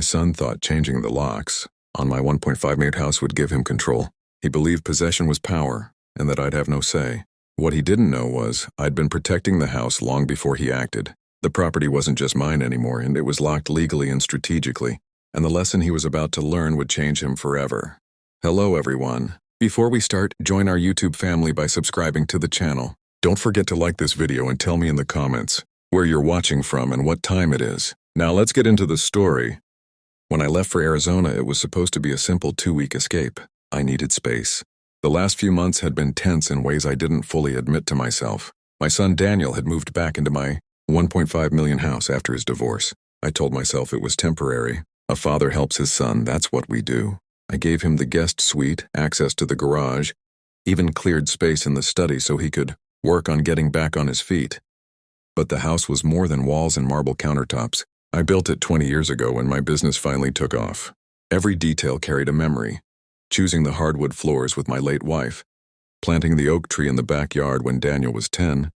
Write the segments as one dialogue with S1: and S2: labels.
S1: son thought changing the locks on my 1.5 house would give him control. He believed possession was power, and that I'd have no say. What he didn't know was I'd been protecting the house long before he acted. The property wasn't just mine anymore, and it was locked legally and strategically, and the lesson he was about to learn would change him forever. Hello, everyone. Before we start, join our YouTube family by subscribing to the channel. Don't forget to like this video and tell me in the comments where you're watching from and what time it is. Now let's get into the story. When I left for Arizona, it was supposed to be a simple 2-week escape. I needed space. The last few months had been tense in ways I didn't fully admit to myself. My son Daniel had moved back into my 1.5 million house after his divorce. I told myself it was temporary. A father helps his son, that's what we do. I gave him the guest suite, access to the garage, even cleared space in the study so he could work on getting back on his feet. But the house was more than walls and marble countertops. I built it 20 years ago when my business finally took off. Every detail carried a memory. Choosing the hardwood floors with my late wife, planting the oak tree in the backyard when Daniel was 10,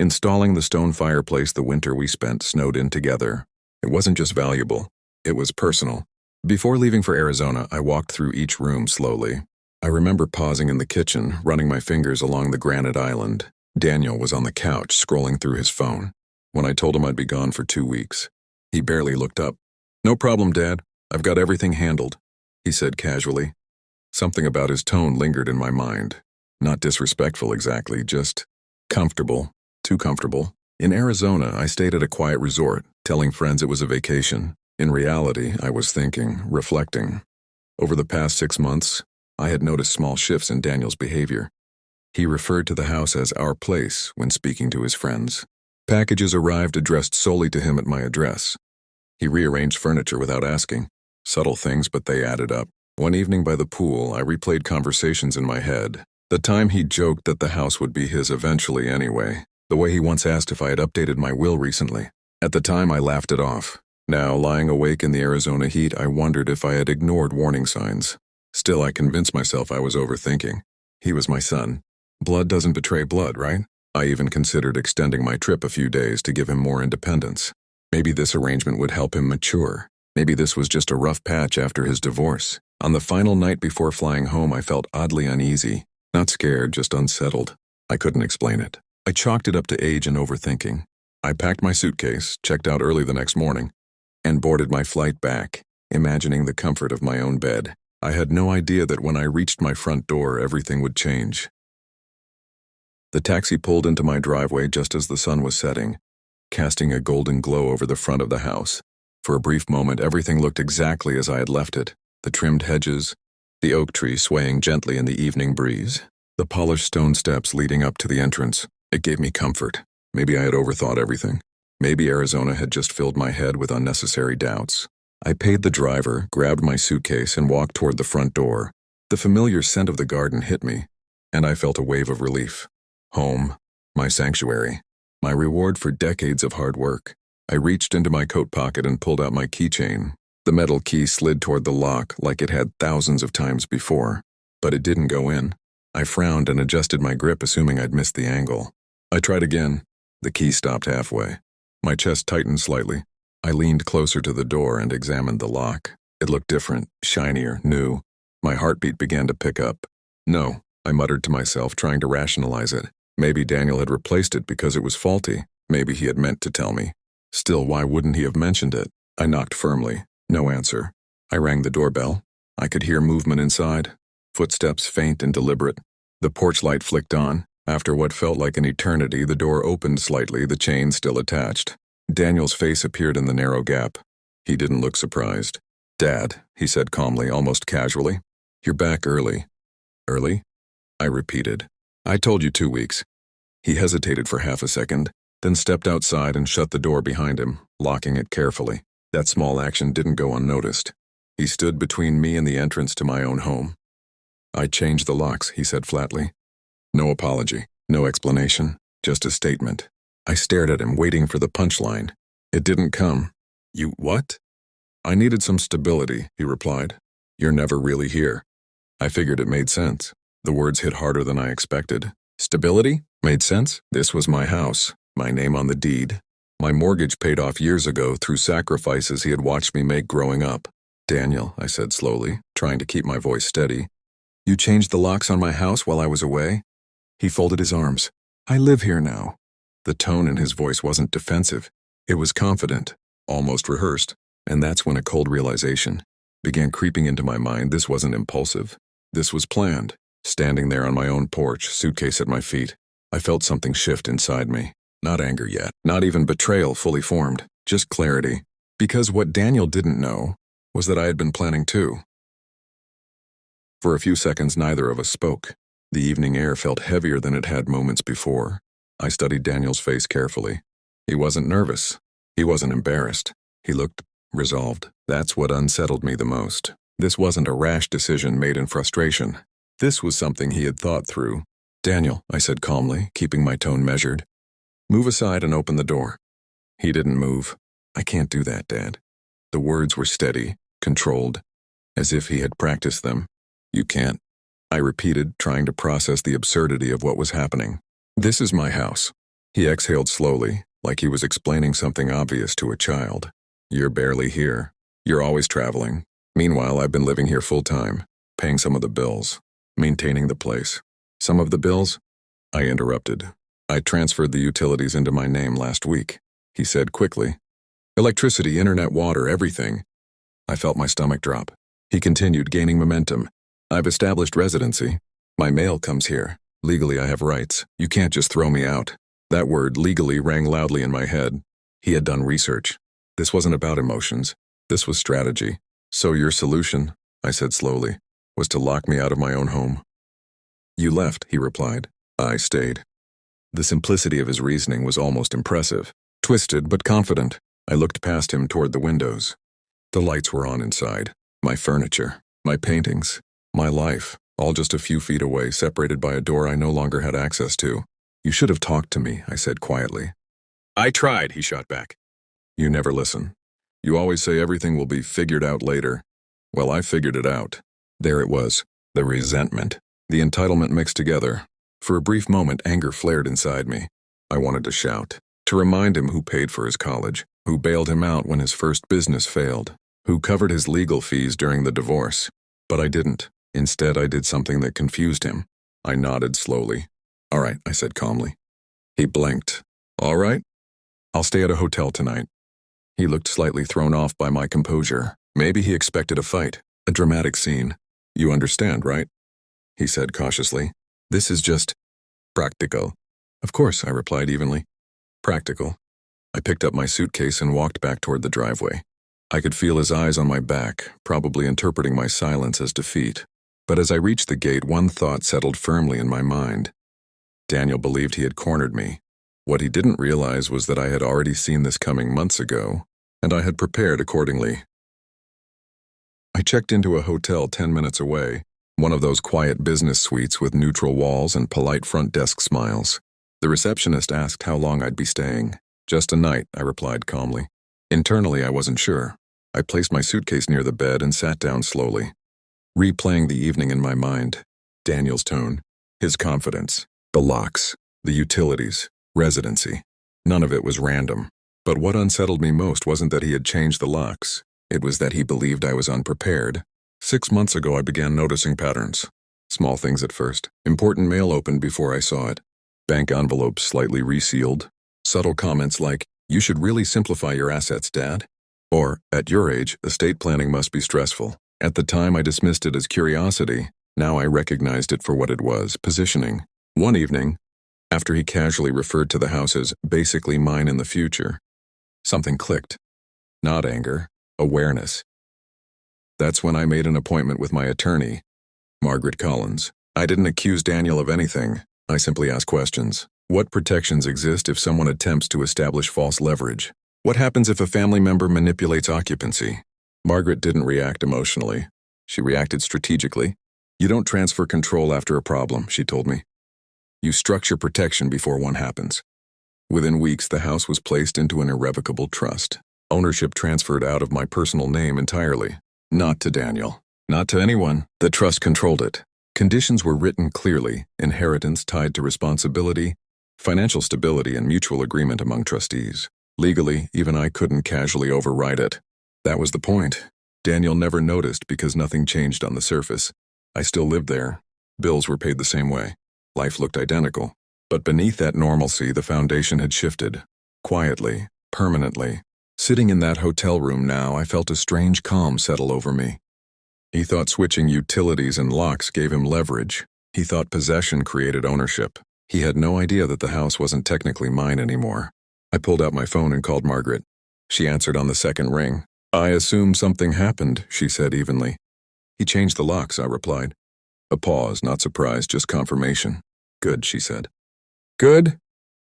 S1: installing the stone fireplace the winter we spent snowed in together. It wasn't just valuable, it was personal. Before leaving for Arizona, I walked through each room slowly. I remember pausing in the kitchen, running my fingers along the granite island. Daniel was on the couch, scrolling through his phone. When I told him I'd be gone for 2 weeks, he barely looked up. "No problem, Dad. I've got everything handled," he said casually. Something about his tone lingered in my mind. Not disrespectful exactly, just comfortable. Too comfortable. In Arizona, I stayed at a quiet resort, telling friends it was a vacation. In reality, I was thinking, reflecting. Over the past 6 months, I had noticed small shifts in Daniel's behavior. He referred to the house as our place when speaking to his friends. Packages arrived addressed solely to him at my address. He rearranged furniture without asking. Subtle things, but they added up. One evening by the pool, I replayed conversations in my head. The time he joked that the house would be his eventually anyway. The way he once asked if I had updated my will recently. At the time, I laughed it off. Now, lying awake in the Arizona heat, I wondered if I had ignored warning signs. Still, I convinced myself I was overthinking. He was my son. Blood doesn't betray blood, right? I even considered extending my trip a few days to give him more independence. Maybe this arrangement would help him mature. Maybe this was just a rough patch after his divorce. On the final night before flying home, I felt oddly uneasy. Not scared, just unsettled. I couldn't explain it. I chalked it up to age and overthinking. I packed my suitcase, checked out early the next morning, and boarded my flight back, imagining the comfort of my own bed. I had no idea that when I reached my front door, everything would change. The taxi pulled into my driveway just as the sun was setting, casting a golden glow over the front of the house. For a brief moment, everything looked exactly as I had left it. The trimmed hedges, the oak tree swaying gently in the evening breeze, the polished stone steps leading up to the entrance. It gave me comfort. Maybe I had overthought everything. Maybe Arizona had just filled my head with unnecessary doubts. I paid the driver, grabbed my suitcase, and walked toward the front door. The familiar scent of the garden hit me, and I felt a wave of relief. Home, my sanctuary, my reward for decades of hard work. I reached into my coat pocket and pulled out my keychain. The metal key slid toward the lock like it had thousands of times before, but it didn't go in. I frowned and adjusted my grip, assuming I'd missed the angle. I tried again. The key stopped halfway. My chest tightened slightly. I leaned closer to the door and examined the lock. It looked different, shinier, new. My heartbeat began to pick up. No, I muttered to myself, trying to rationalize it. Maybe Daniel had replaced it because it was faulty. Maybe he had meant to tell me. Still, why wouldn't he have mentioned it? I knocked firmly. No answer. I rang the doorbell. I could hear movement inside. Footsteps faint and deliberate. The porch light flicked on. After what felt like an eternity, the door opened slightly, the chain still attached. Daniel's face appeared in the narrow gap. He didn't look surprised. "Dad," he said calmly, almost casually. "You're back early." "Early?" I repeated. "I told you 2 weeks." He hesitated for half a second, then stepped outside and shut the door behind him, locking it carefully. That small action didn't go unnoticed. He stood between me and the entrance to my own home. "I changed the locks," he said flatly. No apology, no explanation, just a statement. I stared at him, waiting for the punchline. It didn't come. "You what?" "I needed some stability," he replied. "You're never really here." I figured it made sense. The words hit harder than I expected. Stability? Made sense? This was my house, my name on the deed. My mortgage paid off years ago through sacrifices he had watched me make growing up. Daniel, I said slowly, trying to keep my voice steady. You changed the locks on my house while I was away? He folded his arms. I live here now. The tone in his voice wasn't defensive. It was confident, almost rehearsed, and that's when a cold realization began creeping into my mind. This wasn't impulsive. This was planned. Standing there on my own porch, suitcase at my feet, I felt something shift inside me. Not anger yet, not even betrayal fully formed, just clarity. Because what Daniel didn't know was that I had been planning too. For a few seconds, neither of us spoke. The evening air felt heavier than it had moments before. I studied Daniel's face carefully. He wasn't nervous. He wasn't embarrassed. He looked resolved. That's what unsettled me the most. This wasn't a rash decision made in frustration. This was something he had thought through. Daniel, I said calmly, keeping my tone measured. Move aside and open the door. He didn't move. I can't do that, Dad. The words were steady, controlled, as if he had practiced them. You can't. I repeated, trying to process the absurdity of what was happening. This is my house. He exhaled slowly, like he was explaining something obvious to a child. You're barely here. You're always traveling. Meanwhile, I've been living here full-time, paying some of the bills, maintaining the place. Some of the bills? I interrupted. I transferred the utilities into my name last week, he said quickly. Electricity, internet, water, everything. I felt my stomach drop. He continued, gaining momentum. I've established residency. My mail comes here. Legally, I have rights. You can't just throw me out. That word, legally, rang loudly in my head. He had done research. This wasn't about emotions. This was strategy. So your solution, I said slowly, was to lock me out of my own home. You left, he replied. I stayed. The simplicity of his reasoning was almost impressive. Twisted but confident, I looked past him toward the windows. The lights were on inside. My furniture, my paintings, my life, all just a few feet away, separated by a door I no longer had access to. You should have talked to me, I said quietly. I tried, he shot back. You never listen. You always say everything will be figured out later. Well, I figured it out. There it was, the resentment, the entitlement mixed together. For a brief moment, anger flared inside me. I wanted to shout, to remind him who paid for his college, who bailed him out when his first business failed, who covered his legal fees during the divorce. But I didn't. Instead, I did something that confused him. I nodded slowly. All right, I said calmly. He blinked. All right? I'll stay at a hotel tonight. He looked slightly thrown off by my composure. Maybe he expected a fight, a dramatic scene. You understand, right? He said cautiously. This is just practical. Of course, I replied evenly. Practical. I picked up my suitcase and walked back toward the driveway. I could feel his eyes on my back, probably interpreting my silence as defeat. But as I reached the gate, one thought settled firmly in my mind. Daniel believed he had cornered me. What he didn't realize was that I had already seen this coming months ago, and I had prepared accordingly. I checked into a hotel 10 minutes away, one of those quiet business suites with neutral walls and polite front desk smiles. The receptionist asked how long I'd be staying. Just a night, I replied calmly. Internally, I wasn't sure. I placed my suitcase near the bed and sat down slowly, replaying the evening in my mind. Daniel's tone, his confidence, the locks, the utilities, residency. None of it was random. But what unsettled me most wasn't that he had changed the locks. It was that he believed I was unprepared. 6 months ago, I began noticing patterns. Small things at first. Important mail opened before I saw it. Bank envelopes slightly resealed. Subtle comments like, "You should really simplify your assets, Dad." Or, "At your age, estate planning must be stressful." At the time, I dismissed it as curiosity. Now I recognized it for what it was, positioning. One evening, after he casually referred to the house as basically mine in the future, something clicked. Not anger, awareness. That's when I made an appointment with my attorney, Margaret Collins. I didn't accuse Daniel of anything. I simply asked questions. What protections exist if someone attempts to establish false leverage? What happens if a family member manipulates occupancy? Margaret didn't react emotionally. She reacted strategically. You don't transfer control after a problem, she told me. You structure protection before one happens. Within weeks, the house was placed into an irrevocable trust. Ownership transferred out of my personal name entirely. Not to Daniel. Not to anyone. The trust controlled it. Conditions were written clearly, inheritance tied to responsibility, financial stability, and mutual agreement among trustees. Legally, even I couldn't casually override it. That was the point. Daniel never noticed because nothing changed on the surface. I still lived there. Bills were paid the same way. Life looked identical. But beneath that normalcy, the foundation had shifted. Quietly, permanently. Sitting in that hotel room now, I felt a strange calm settle over me. He thought switching utilities and locks gave him leverage. He thought possession created ownership. He had no idea that the house wasn't technically mine anymore. I pulled out my phone and called Margaret. She answered on the second ring. "I assume something happened," she said evenly. "He changed the locks," I replied. A pause, not surprise, just confirmation. "Good," she said. "Good?"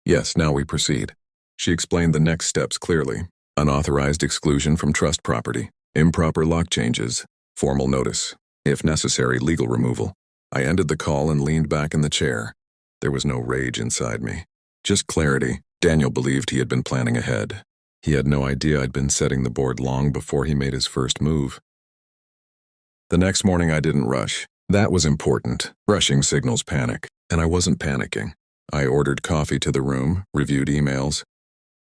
S1: "Yes, now we proceed." She explained the next steps clearly. Unauthorized exclusion from trust property, improper lock changes, formal notice, if necessary, legal removal. I ended the call and leaned back in the chair. There was no rage inside me. Just clarity. Daniel believed he had been planning ahead. He had no idea I'd been setting the board long before he made his first move. The next morning I didn't rush. That was important. Rushing signals panic, and I wasn't panicking. I ordered coffee to the room, reviewed emails,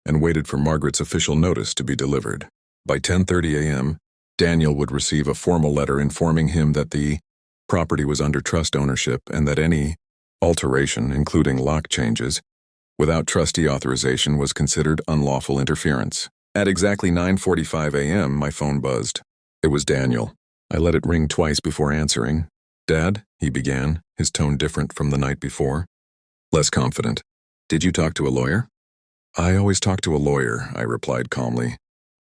S1: and waited for Margaret's official notice to be delivered. By 10:30 a.m., Daniel would receive a formal letter informing him that the property was under trust ownership and that any alteration, including lock changes, without trustee authorization was considered unlawful interference. At exactly 9:45 a.m., my phone buzzed. It was Daniel. I let it ring twice before answering. "Dad," he began, his tone different from the night before. Less confident. "Did you talk to a lawyer?" "I always talk to a lawyer," I replied calmly.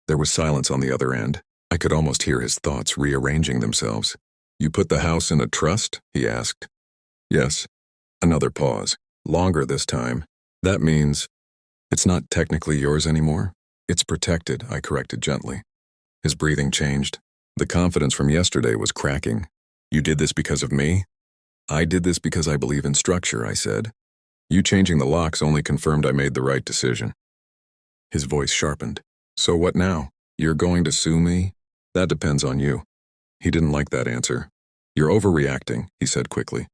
S1: There was silence on the other end. I could almost hear his thoughts rearranging themselves. "You put the house in a trust?" he asked. "Yes." Another pause. Longer this time. "That means it's not technically yours anymore?" "It's protected," I corrected gently. His breathing changed. The confidence from yesterday was cracking. "You did this because of me?" "I did this because I believe in structure," I said. "You changing the locks only confirmed I made the right decision." His voice sharpened. "So what now? You're going to sue me?" "That depends on you." He didn't like that answer. "You're overreacting," he said quickly.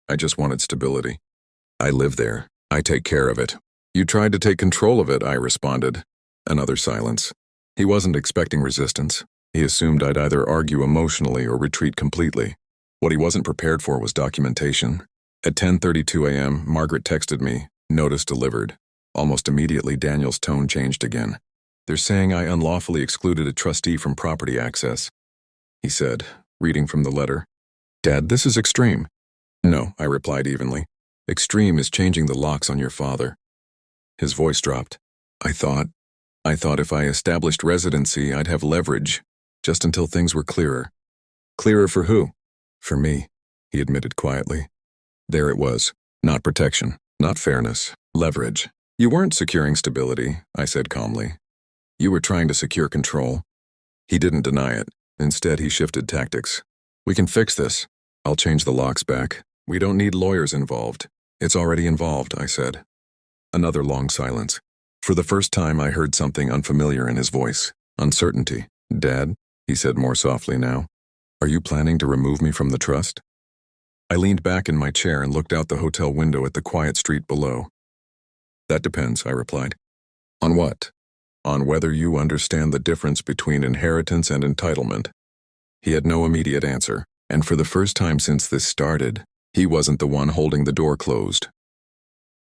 S1: "I just wanted stability. I live there. I take care of it." "You tried to take control of it," I responded. Another silence. He wasn't expecting resistance. He assumed I'd either argue emotionally or retreat completely. What he wasn't prepared for was documentation. At 10:32 a.m., Margaret texted me, "Notice delivered." Almost immediately, Daniel's tone changed again. "They're saying I unlawfully excluded a trustee from property access," he said, reading from the letter. "Dad, this is extreme." "No," I replied evenly. "Extreme is changing the locks on your father." His voice dropped. I thought if I established residency, I'd have leverage, just until things were clearer." "Clearer for who?" "For me," he admitted quietly. There it was. Not protection, not fairness, leverage. "You weren't securing stability," I said calmly. "You were trying to secure control." He didn't deny it. Instead, he shifted tactics. "We can fix this. I'll change the locks back. We don't need lawyers involved." "It's already involved," I said. Another long silence. For the first time, I heard something unfamiliar in his voice. Uncertainty. "Dad," he said more softly now, "are you planning to remove me from the trust?" I leaned back in my chair and looked out the hotel window at the quiet street below. "That depends," I replied. "On what?" "On whether you understand the difference between inheritance and entitlement." He had no immediate answer, and for the first time since this started, he wasn't the one holding the door closed.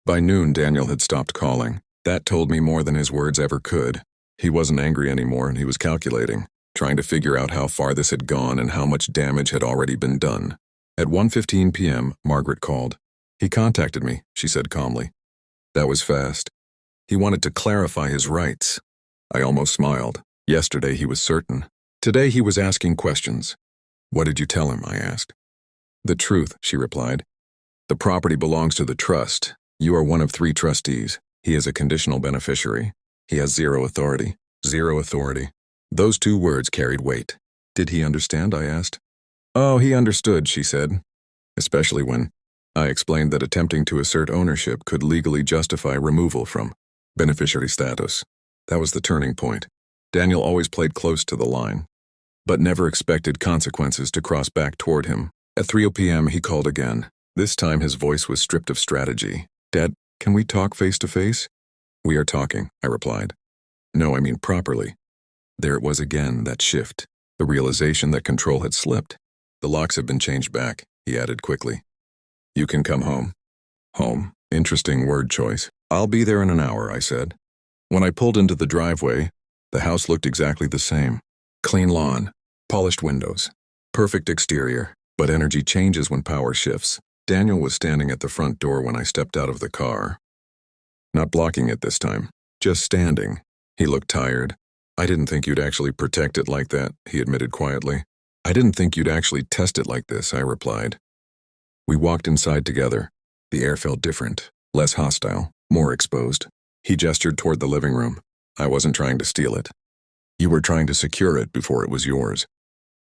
S1: By noon, Daniel had stopped calling. That told me more than his words ever could. He wasn't angry anymore, and he was calculating, trying to figure out how far this had gone and how much damage had already been done. At 1:15 p.m., Margaret called. "He contacted me," she said calmly. That was fast. He wanted to clarify his rights. I almost smiled. Yesterday he was certain. Today he was asking questions. "What did you tell him?" I asked. "The truth," she replied. "The property belongs to the trust. You are one of 3 trustees. He is a conditional beneficiary. He has zero authority." Zero authority. Those 2 words carried weight. "Did he understand?" I asked. "Oh, he understood," she said. "Especially when I explained that attempting to assert ownership could legally justify removal from beneficiary status." That was the turning point. Daniel always played close to the line, but never expected consequences to cross back toward him. At 3 p.m. he called again. This time his voice was stripped of strategy. "Dad, can we talk face to face?" "We are talking," I replied. No, I mean properly. There it was again, that shift. The realization that control had slipped. The locks have been changed back, he added quickly. You can come home. Home. Interesting word choice. I'll be there in an hour, I said. When I pulled into the driveway, the house looked exactly the same. Clean lawn, polished windows, perfect exterior, but energy changes when power shifts. Daniel was standing at the front door when I stepped out of the car. Not blocking it this time, just standing. He looked tired. I didn't think you'd actually protect it like that, he admitted quietly. I didn't think you'd actually test it like this, I replied. We walked inside together. The air felt different, less hostile, more exposed. He gestured toward the living room. I wasn't trying to steal it. You were trying to secure it before it was yours.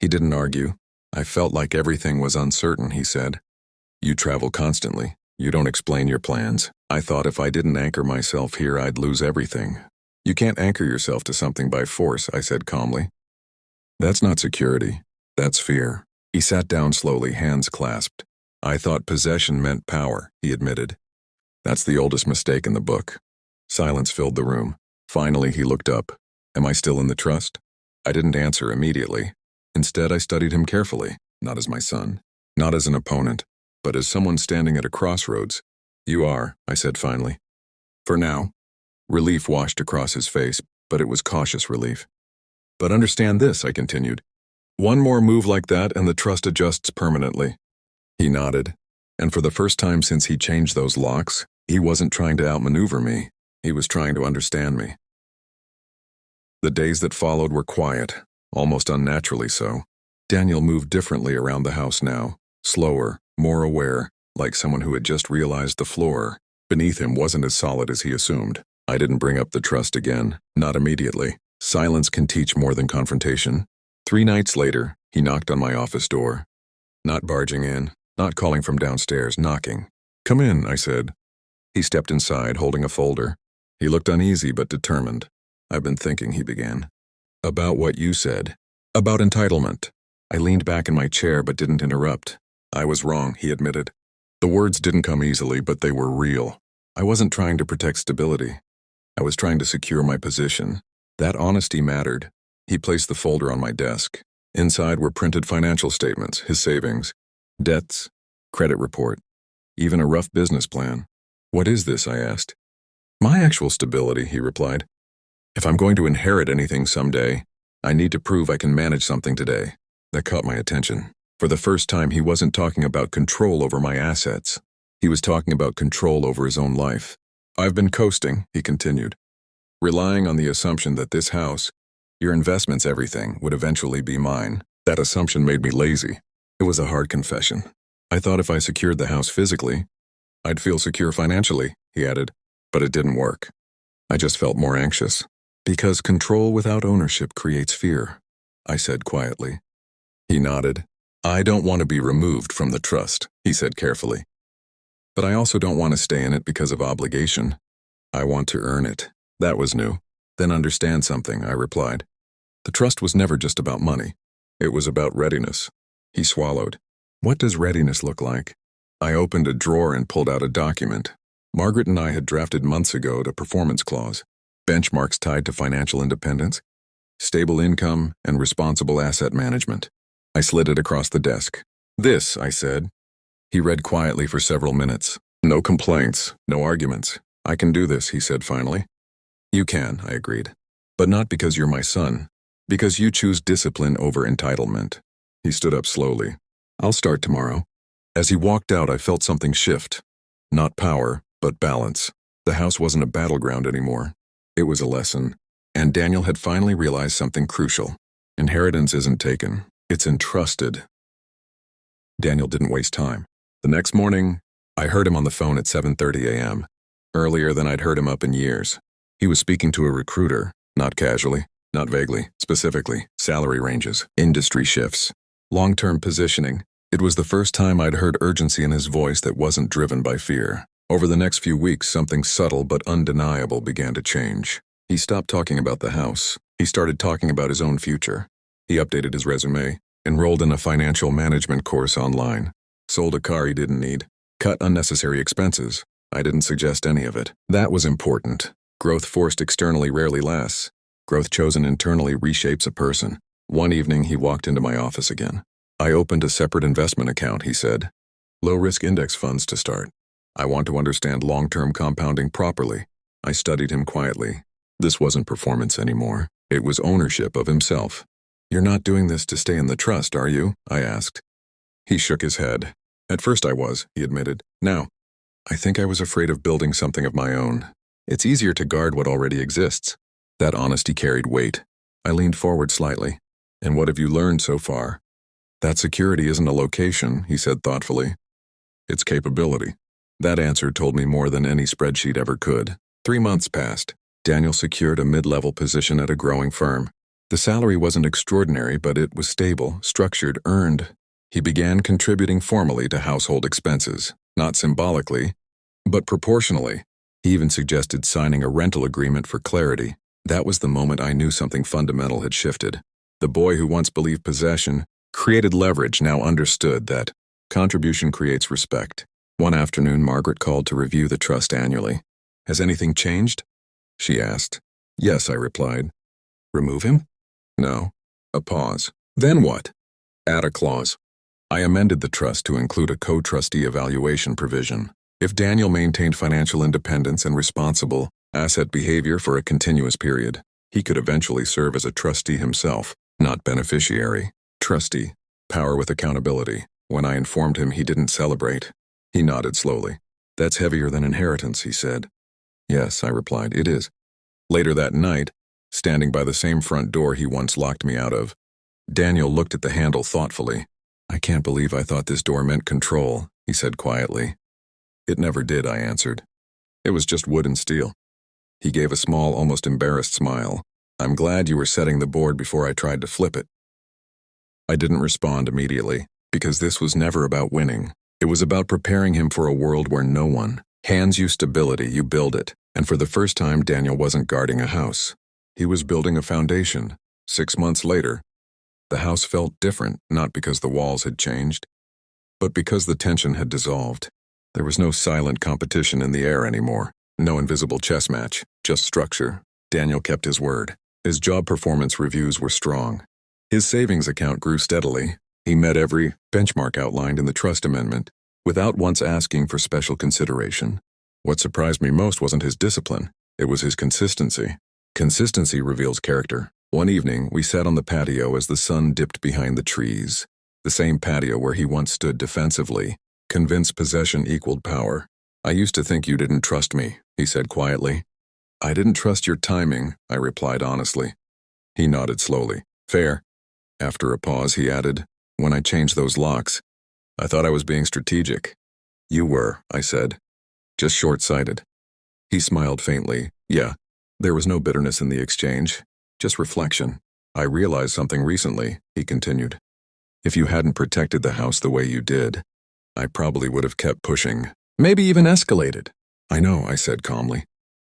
S1: He didn't argue. I felt like everything was uncertain, he said. You travel constantly. You don't explain your plans. I thought if I didn't anchor myself here, I'd lose everything. You can't anchor yourself to something by force, I said calmly. That's not security. That's fear. He sat down slowly, hands clasped. I thought possession meant power, he admitted. That's the oldest mistake in the book. Silence filled the room. Finally, he looked up. Am I still in the trust? I didn't answer immediately. Instead, I studied him carefully, not as my son, not as an opponent, but as someone standing at a crossroads. You are, I said finally. For now. Relief washed across his face, but it was cautious relief. But understand this, I continued. One more move like that and the trust adjusts permanently. He nodded, and for the first time since he changed those locks, he wasn't trying to outmaneuver me. He was trying to understand me. The days that followed were quiet, almost unnaturally so. Daniel moved differently around the house now, slower, more aware, like someone who had just realized the floor beneath him wasn't as solid as he assumed. I didn't bring up the trust again, not immediately. Silence can teach more than confrontation. 3 nights later, he knocked on my office door. Not barging in, not calling from downstairs, knocking. Come in, I said. He stepped inside, holding a folder. He looked uneasy but determined. I've been thinking, he began. About what you said. About entitlement. I leaned back in my chair but didn't interrupt. I was wrong, he admitted. The words didn't come easily, but they were real. I wasn't trying to protect stability. I was trying to secure my position. That honesty mattered. He placed the folder on my desk. Inside were printed financial statements, his savings, debts, credit report, even a rough business plan. What is this, I asked. My actual stability, he replied. If I'm going to inherit anything someday, I need to prove I can manage something today. That caught my attention. For the first time, he wasn't talking about control over my assets. He was talking about control over his own life. I've been coasting, he continued, relying on the assumption that this house, your investments, everything, would eventually be mine. That assumption made me lazy. It was a hard confession. I thought if I secured the house physically, I'd feel secure financially, he added, but it didn't work. I just felt more anxious. Because control without ownership creates fear, I said quietly. He nodded. I don't want to be removed from the trust, he said carefully. But I also don't want to stay in it because of obligation. I want to earn it. That was new. Then understand something, I replied. The trust was never just about money. It was about readiness. He swallowed. What does readiness look like? I opened a drawer and pulled out a document. Margaret and I had drafted months ago a performance clause. Benchmarks tied to financial independence, stable income, and responsible asset management. I slid it across the desk. This, I said. He read quietly for several minutes. No complaints, no arguments. I can do this, he said finally. You can, I agreed. But not because you're my son. Because you choose discipline over entitlement. He stood up slowly. I'll start tomorrow. As he walked out, I felt something shift. Not power, but balance. The house wasn't a battleground anymore. It was a lesson. And Daniel had finally realized something crucial. Inheritance isn't taken. It's entrusted. Daniel didn't waste time. The next morning, I heard him on the phone at 7:30 a.m., earlier than I'd heard him up in years. He was speaking to a recruiter, not casually, not vaguely, specifically, salary ranges, industry shifts, long-term positioning. It was the first time I'd heard urgency in his voice that wasn't driven by fear. Over the next few weeks, something subtle but undeniable began to change. He stopped talking about the house. He started talking about his own future. He updated his resume, enrolled in a financial management course online, sold a car he didn't need, cut unnecessary expenses. I didn't suggest any of it. That was important. Growth forced externally rarely lasts. Growth chosen internally reshapes a person. One evening, he walked into my office again. I opened a separate investment account, he said. Low-risk index funds to start. I want to understand long-term compounding properly. I studied him quietly. This wasn't performance anymore. It was ownership of himself. You're not doing this to stay in the trust, are you? I asked. He shook his head. At first I was, he admitted. Now, I think I was afraid of building something of my own. It's easier to guard what already exists. That honesty carried weight. I leaned forward slightly. And what have you learned so far? That security isn't a location, he said thoughtfully. It's capability. That answer told me more than any spreadsheet ever could. 3 months passed. Daniel secured a mid-level position at a growing firm. The salary wasn't extraordinary, but it was stable, structured, earned. He began contributing formally to household expenses, not symbolically, but proportionally. He even suggested signing a rental agreement for clarity. That was the moment I knew something fundamental had shifted. The boy who once believed possession created leverage now understood that contribution creates respect. One afternoon, Margaret called to review the trust annually. Has anything changed? She asked. Yes, I replied. Remove him? No. A pause. Then what? Add a clause. I amended the trust to include a co-trustee evaluation provision. If Daniel maintained financial independence and responsible asset behavior for a continuous period, he could eventually serve as a trustee himself, not beneficiary. Trustee. Power with accountability. When I informed him, he didn't celebrate. He nodded slowly. That's heavier than inheritance, he said. Yes, I replied, it is. Later that night, standing by the same front door he once locked me out of, Daniel looked at the handle thoughtfully. I can't believe I thought this door meant control, he said quietly. It never did, I answered. It was just wood and steel. He gave a small, almost embarrassed smile. I'm glad you were setting the board before I tried to flip it. I didn't respond immediately, because this was never about winning. It was about preparing him for a world where no one hands you stability, you build it. And for the first time, Daniel wasn't guarding a house. He was building a foundation. 6 months later, the house felt different, not because the walls had changed, but because the tension had dissolved. There was no silent competition in the air anymore, no invisible chess match, just structure. Daniel kept his word. His job performance reviews were strong. His savings account grew steadily. He met every benchmark outlined in the trust amendment, without once asking for special consideration. What surprised me most wasn't his discipline, it was his consistency. Consistency reveals character. One evening, we sat on the patio as the sun dipped behind the trees. The same patio where he once stood defensively, convinced possession equaled power. I used to think you didn't trust me, he said quietly. I didn't trust your timing, I replied honestly. He nodded slowly. Fair. After a pause, he added, when I changed those locks, I thought I was being strategic. You were, I said. Just short-sighted. He smiled faintly. Yeah, there was no bitterness in the exchange, just reflection. I realized something recently, he continued. If you hadn't protected the house the way you did, I probably would have kept pushing, maybe even escalated. I know, I said calmly.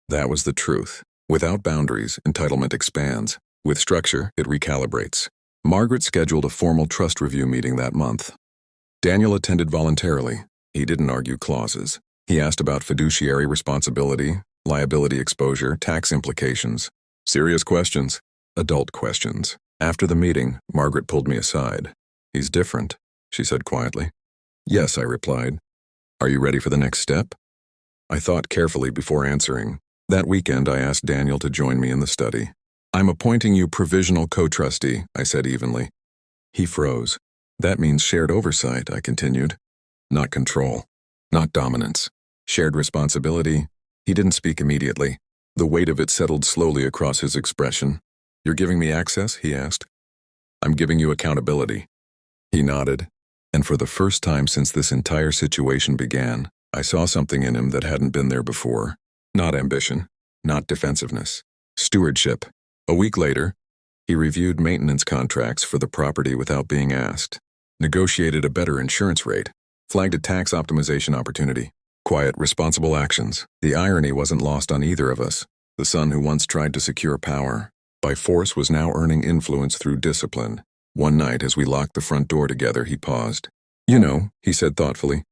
S1: That was the truth. Without boundaries, entitlement expands. With structure, it recalibrates. Margaret scheduled a formal trust review meeting that month. Daniel attended voluntarily. He didn't argue clauses. He asked about fiduciary responsibility, liability exposure, tax implications. Serious questions. Adult questions. After the meeting, Margaret pulled me aside. He's different, she said quietly. Yes, I replied. Are you ready for the next step? I thought carefully before answering. That weekend, I asked Daniel to join me in the study. I'm appointing you provisional co-trustee, I said evenly. He froze. That means shared oversight, I continued. Not control. Not dominance. Shared responsibility. He didn't speak immediately. The weight of it settled slowly across his expression. You're giving me access, he asked. I'm giving you accountability. He nodded. And for the first time since this entire situation began, I saw something in him that hadn't been there before. Not ambition. Not defensiveness. Stewardship. A week later, he reviewed maintenance contracts for the property without being asked, negotiated a better insurance rate, flagged a tax optimization opportunity. Quiet, responsible actions. The irony wasn't lost on either of us. The son who once tried to secure power by force was now earning influence through discipline. One night, as we locked the front door together, he paused. You know, he said thoughtfully,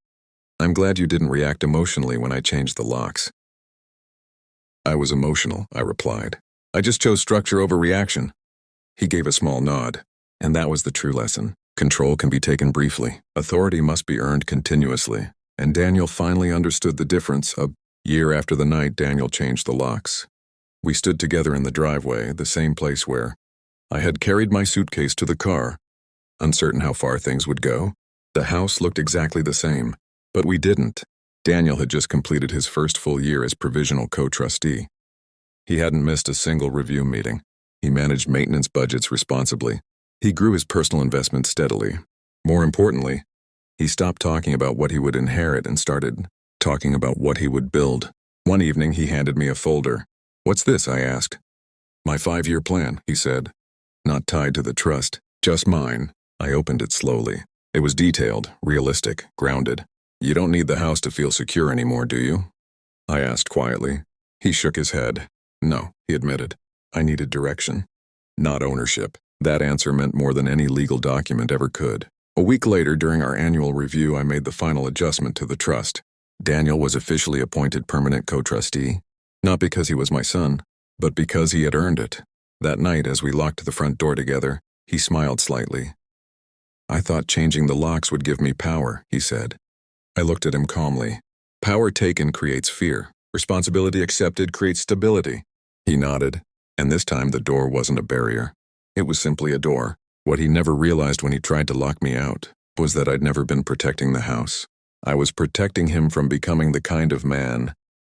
S1: I'm glad you didn't react emotionally when I changed the locks. I was emotional, I replied. I just chose structure over reaction. He gave a small nod. And that was the true lesson. Control can be taken briefly. Authority must be earned continuously. And Daniel finally understood the difference. A year after the night Daniel changed the locks. We stood together in the driveway, the same place where I had carried my suitcase to the car, uncertain how far things would go. The house looked exactly the same, but we didn't. Daniel had just completed his first full year as provisional co-trustee. He hadn't missed a single review meeting. He managed maintenance budgets responsibly. He grew his personal investment steadily. More importantly, he stopped talking about what he would inherit and started talking about what he would build. One evening he handed me a folder. "What's this?" I asked. "My 5-year plan," he said. "Not tied to the trust, just mine." I opened it slowly. It was detailed, realistic, grounded. "You don't need the house to feel secure anymore, do you?" I asked quietly. He shook his head. "No," he admitted. "I needed direction, not ownership." That answer meant more than any legal document ever could. A week later, during our annual review, I made the final adjustment to the trust. Daniel was officially appointed permanent co-trustee, not because he was my son, but because he had earned it. That night, as we locked the front door together, he smiled slightly. "I thought changing the locks would give me power," he said. I looked at him calmly. "Power taken creates fear. Responsibility accepted creates stability." He nodded, and this time the door wasn't a barrier. It was simply a door. What he never realized when he tried to lock me out was that I'd never been protecting the house. I was protecting him from becoming the kind of man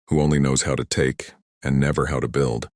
S1: who only knows how to take and never how to build.